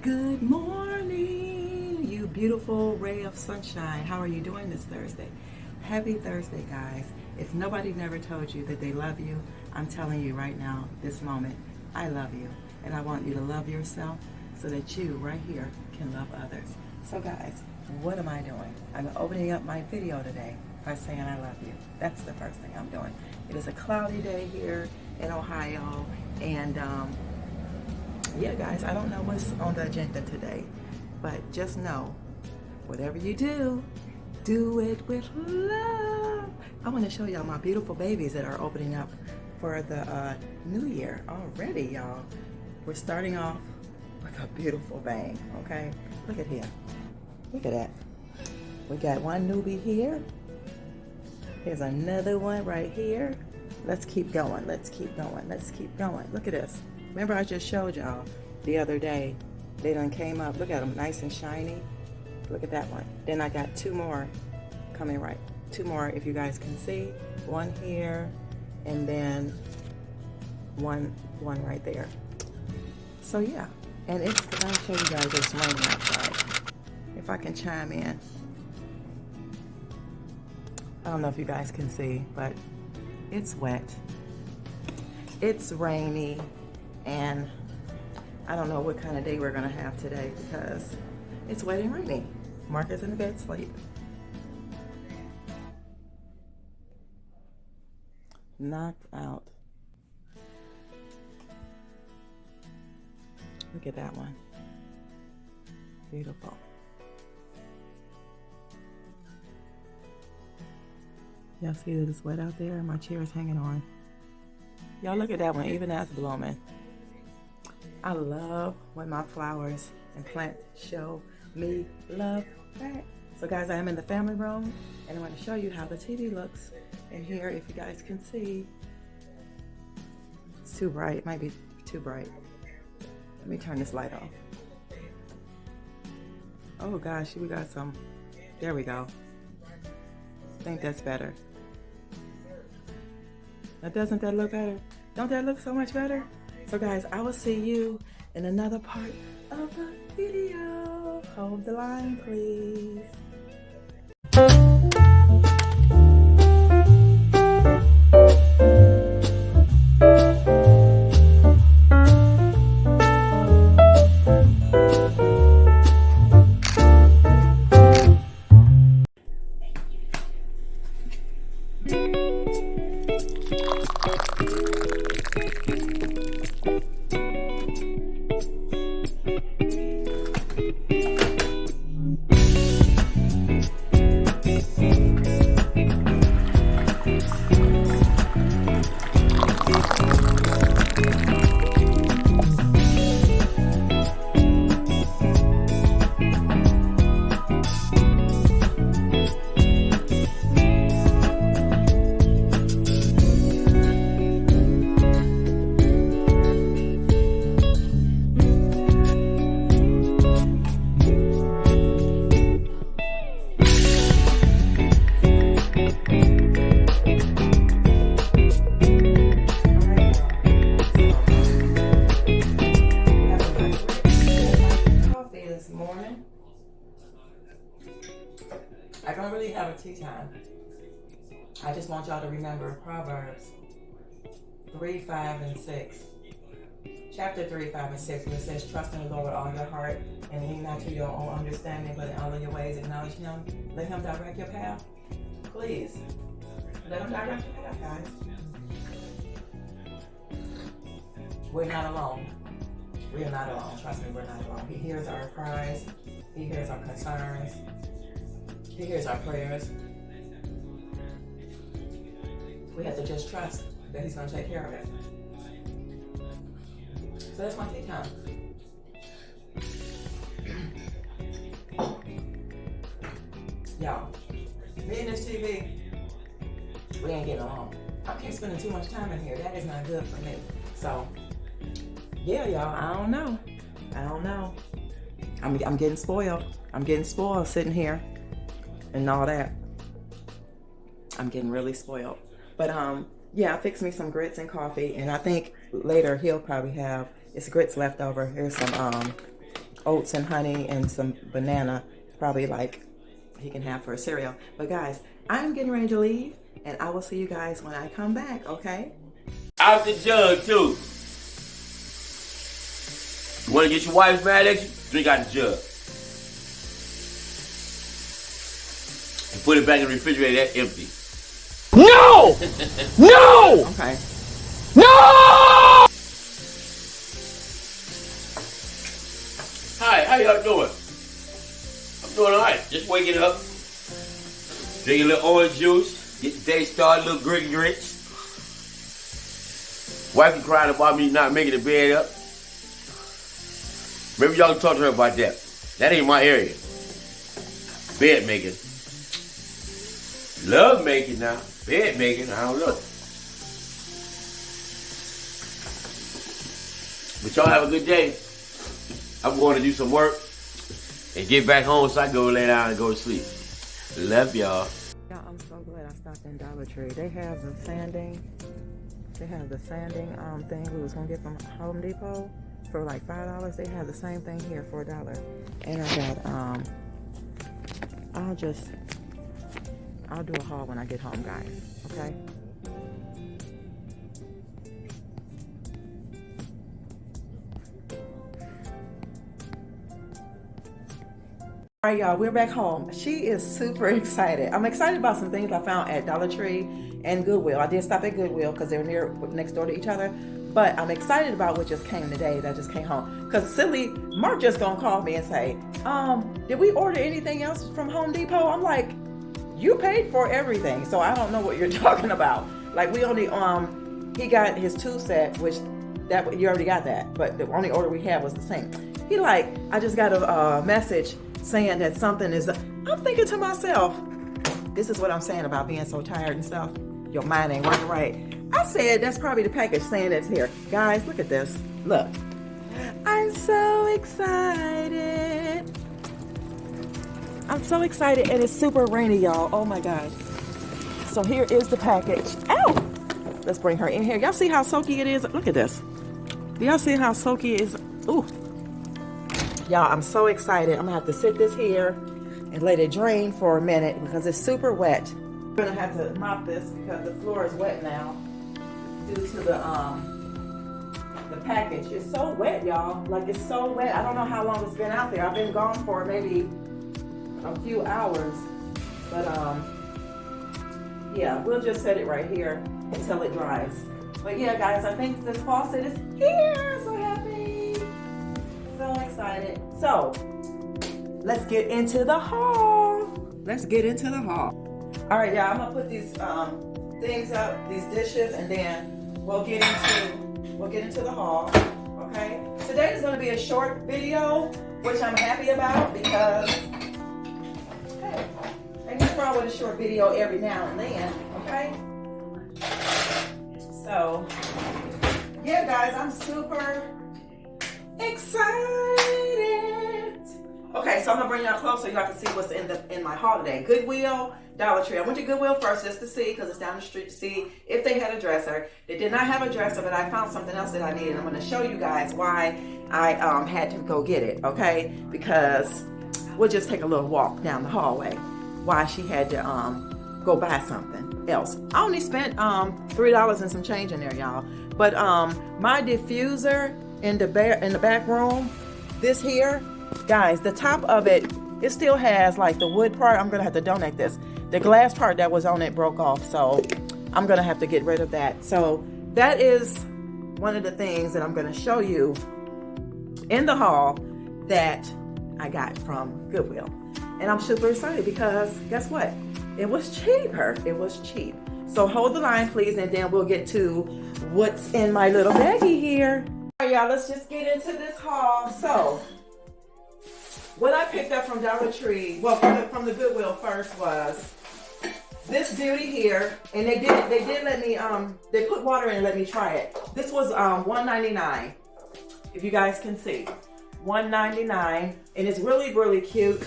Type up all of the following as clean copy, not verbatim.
Good morning, you beautiful ray of sunshine. How are you doing this Thursday? Happy Thursday, guys. If nobody never told you that they love you, I'm telling you right now, this moment, I love you. And I want you to love yourself so that you, right here, can love others. So guys, what am I doing? I'm opening up my video today by saying I love you. That's the first thing I'm doing. It is a cloudy day here in Ohio, and yeah, guys, I don't know what's on the agenda today, but just know, whatever you do, do it with love. I want to show y'all my beautiful babies that are opening up for the new year already, y'all. We're starting off with a beautiful bang, okay? Look at here. Look at that. We got one newbie here. Here's another one right here. Let's keep going. Let's keep going. Let's keep going. Look at this. Remember I just showed y'all the other day, they done came up. Look at them, nice and shiny. Look at that one. Then I got two more coming right. Two more, if you guys can see. One here, and then one right there. So yeah, and it's, I'll show you guys it's raining outside. If I can chime in. I don't know if you guys can see, but it's wet. It's rainy. And I don't know what kind of day we're gonna have today because it's wet and rainy. Marcus in the bed sleep. Knocked out. Look at that one. Beautiful. Y'all see that it's wet out there? My chair is hanging on. Y'all look at that one, even that's blooming. I love when my flowers and plants show me love back. So guys, I am in the family room and I'm going to show you how the TV looks in here, if you guys can see. It's too bright, it might be too bright. Let me turn this light off. Oh gosh, we got some, there we go. I think that's better. Now doesn't that look better? Don't that look so much better? So guys, I will see you in another part of the video. Hold the line, please. I don't really have a tea time. I just want y'all to remember Proverbs 3, 5, and 6. Chapter 3, 5, and 6, where it says, trust in the Lord with all your heart, and lean not to your own understanding, but in all of your ways acknowledge Him. Let Him direct your path. Please, let Him direct your path, guys. We're not alone. We are not alone. Trust me, we're not alone. He hears our cries. He hears our concerns. He hears our prayers. We have to just trust that He's going to take care of it. So that's my tea time. Y'all, me and this TV, we ain't getting along. I keep spending too much time in here. That is not good for me. So, yeah, y'all, I don't know. I'm getting spoiled. I'm getting spoiled sitting here and all that. I'm getting really spoiled. But yeah, I fixed me some grits and coffee, and I think later he'll probably have, it's grits left over. Here's some oats and honey and some banana, probably like he can have for a cereal. But guys, I'm getting ready to leave, and I will see you guys when I come back, okay? Out the jug, too. You want to get your wife mad at you? Drink out the jug. And put it back in the refrigerator, that's empty. No! No! Okay. No! Hi, how y'all doing? I'm doing alright. Just waking up. Drinking a little orange juice. Get the day started, a little gritty grits. Wifey crying about me not making the bed up. Maybe y'all can talk to her about that. That ain't my area. Bed making. Love making now. Bed making, I don't know. But y'all have a good day. I'm going to do some work and get back home so I can go lay down and go to sleep. Love y'all. Yeah, I'm so glad I stopped in Dollar Tree. They have the sanding. They have the sanding thing we was gonna get from Home Depot for like $5. They have the same thing here for $1. And I got I'll do a haul when I get home, guys. Okay. All right, y'all, we're back home. She is super excited. I'm excited about some things I found at Dollar Tree and Goodwill. I did stop at Goodwill because they were next door to each other. But I'm excited about what just came today that just came home. Because silly, Mark just gonna call me and say, did we order anything else from Home Depot? I'm like, you paid for everything. So I don't know what you're talking about. Like we only, he got his 2 set, which that you already got that. But the only order we had was the same. He like, I just got a message saying that something is, I'm thinking to myself, this is what I'm saying about being so tired and stuff. Your mind ain't working right. I said, that's probably the package saying it's here. Guys, look at this. Look. I'm so excited. I'm so excited, and it's super rainy, y'all. Oh my gosh. So here is the package. Ow! Let's bring her in here. Y'all see how soaky it is? Look at this. Do y'all see how soaky it is? Ooh. Y'all, I'm so excited. I'm gonna have to sit this here and let it drain for a minute because it's super wet. I'm gonna have to mop this because the floor is wet now due to the package. It's so wet, y'all. Like, it's so wet. I don't know how long it's been out there. I've been gone for maybe a few hours, but yeah, we'll just set it right here until it dries. But yeah, guys, I think this faucet is here. So happy. So excited. So let's get into the haul. Let's get into the haul. All right, y'all, I'm gonna put these things up, these dishes, and then we'll get into the haul. Okay. Today is gonna be a short video, which I'm happy about because hey, ain't nothing wrong with a short video every now and then. Okay. So yeah, guys, I'm super excited. Okay, so I'm gonna bring y'all close so y'all can see what's in my haul today. Goodwill, Dollar Tree. I went to Goodwill first just to see, because it's down the street, to see if they had a dresser. They did not have a dresser, but I found something else that I needed. I'm gonna show you guys why I had to go get it, okay? Because we'll just take a little walk down the hallway. Why she had to go buy something else. I only spent $3 and some change in there, y'all. But my diffuser in the back room, this here, guys, the top of it still has like the wood part. I'm gonna have to donate this. The glass part that was on it broke off, so I'm gonna have to get rid of that. So that is one of the things that I'm gonna show you in the haul that I got from Goodwill. And I'm super excited because guess what? It was cheaper. It was cheap. So hold the line, please, and then we'll get to what's in my little baggie here. All right, y'all, let's just get into this haul. So what I picked up from Dollar Tree, well, from the Goodwill first, was this beauty here, and they did let me they put water in and let me try it. This was $1.99, if you guys can see, $1.99, and it's really, really cute.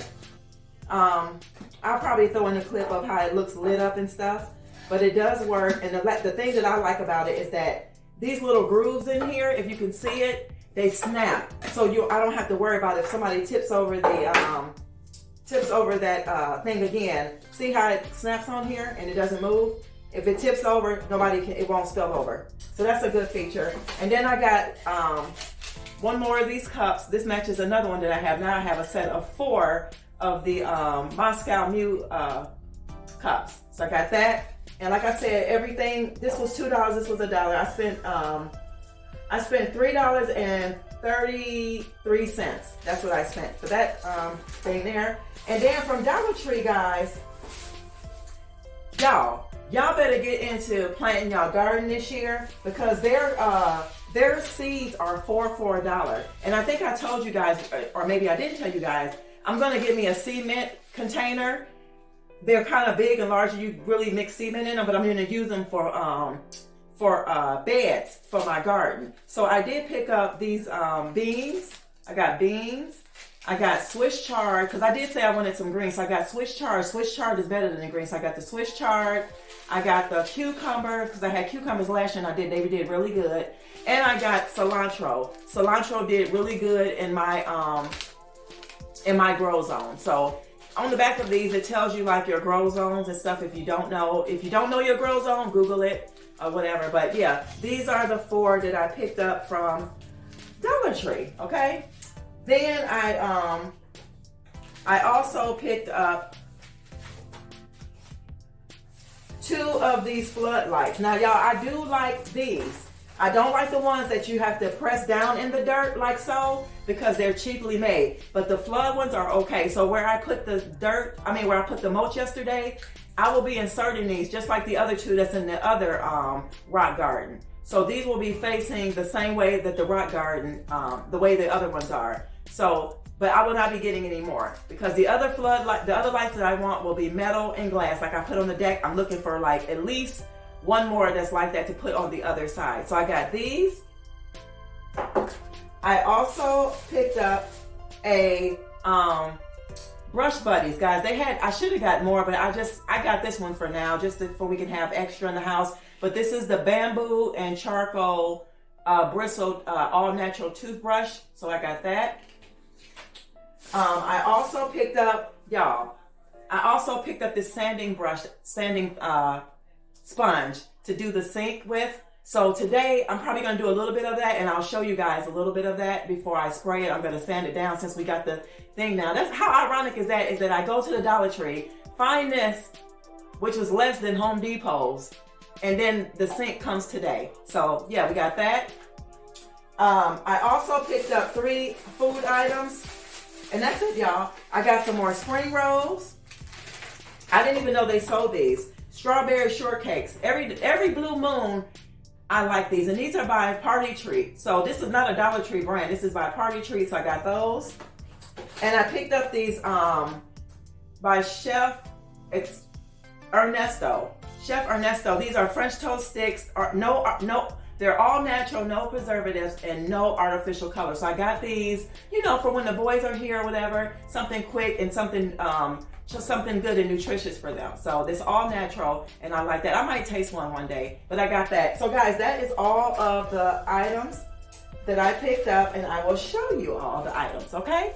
I'll probably throw in a clip of how it looks lit up and stuff, but it does work. And the thing that I like about it is that these little grooves in here, if you can see it, they snap. So I don't have to worry about if somebody tips over the that thing again. See how it snaps on here and it doesn't move? If it tips over, it won't spill over. So that's a good feature. And then I got one more of these cups. This matches another one that I have. Now I have a set of 4 of the Moscow Mule cups. So I got that. And like I said, everything, this was $2, this was $1. I spent $3.33. That's what I spent for that thing there. And then from Dollar Tree, guys, y'all better get into planting y'all garden this year, because their seeds are for $1. And I think I told you guys, or maybe I didn't tell you guys, I'm gonna get me a cement container. They're kind of big and large. You really mix cement in them, but I'm gonna use them for beds for my garden. So I did pick up these beans. I got beans. I got Swiss chard, because I did say I wanted some greens. So I got Swiss chard. Swiss chard is better than the greens. So I got the Swiss chard. I got the cucumber, because I had cucumbers last year and they did really good. And I got cilantro. Cilantro did really good in my grow zone. So on the back of these, it tells you like your grow zones and stuff. If you don't know your grow zone, Google it or whatever. But yeah, these are the 4 that I picked up from Dollar Tree. Okay. Then I also picked up 2 of these floodlights. Now y'all, I do like these. I don't like the ones that you have to press down in the dirt like so, because they're cheaply made. But the flood ones are okay. So where I put the where I put the mulch yesterday, I will be inserting these just like the other 2 that's in the other rock garden. So these will be facing the same way that the rock garden, the way the other ones are. So, but I will not be getting any more, because the other lights that I want will be metal and glass. Like I put on the deck, I'm looking for like at least 1 more that's like that to put on the other side. So I got these. I also picked up a Brush Buddies, guys. I should have got more, but I got this one for now, just so we can have extra in the house. But this is the bamboo and charcoal bristled all natural toothbrush. So I got that. I also picked up, this sanding sponge to do the sink with. So today I'm probably going to do a little bit of that, and I'll show you guys a little bit of that before I spray it. I'm going to sand it down since we got the thing now. That's how ironic is that I go to the Dollar Tree, find this, which was less than Home Depot's, and then the sink comes today. So yeah, we got that. I also picked up 3 food items, and that's it, y'all. I got some more spring rolls. I didn't even know they sold these. Strawberry shortcakes. Every blue moon, I like these. And these are by Party Treat. So this is not a Dollar Tree brand. This is by Party Treat. So I got those. And I picked up these by Chef Ernesto. Chef Ernesto. These are French toast sticks. They're all natural, no preservatives, and no artificial color. So I got these, for when the boys are here or whatever, something quick and something just something good and nutritious for them. So this all natural, and I like that. I might taste one day, but I got that. So guys, that is all of the items that I picked up, and I will show you all the items, okay?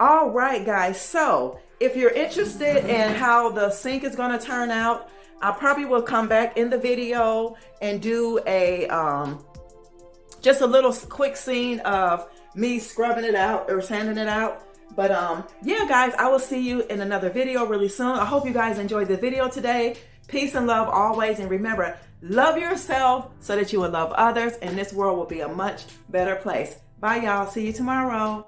All right, guys, so if you're interested in how the sink is going to turn out, I probably will come back in the video and do a just a little quick scene of me scrubbing it out or sanding it out. But yeah, guys, I will see you in another video really soon. I hope you guys enjoyed the video today. Peace and love always, and remember, love yourself so that you will love others, and this world will be a much better place. Bye, y'all. See you tomorrow.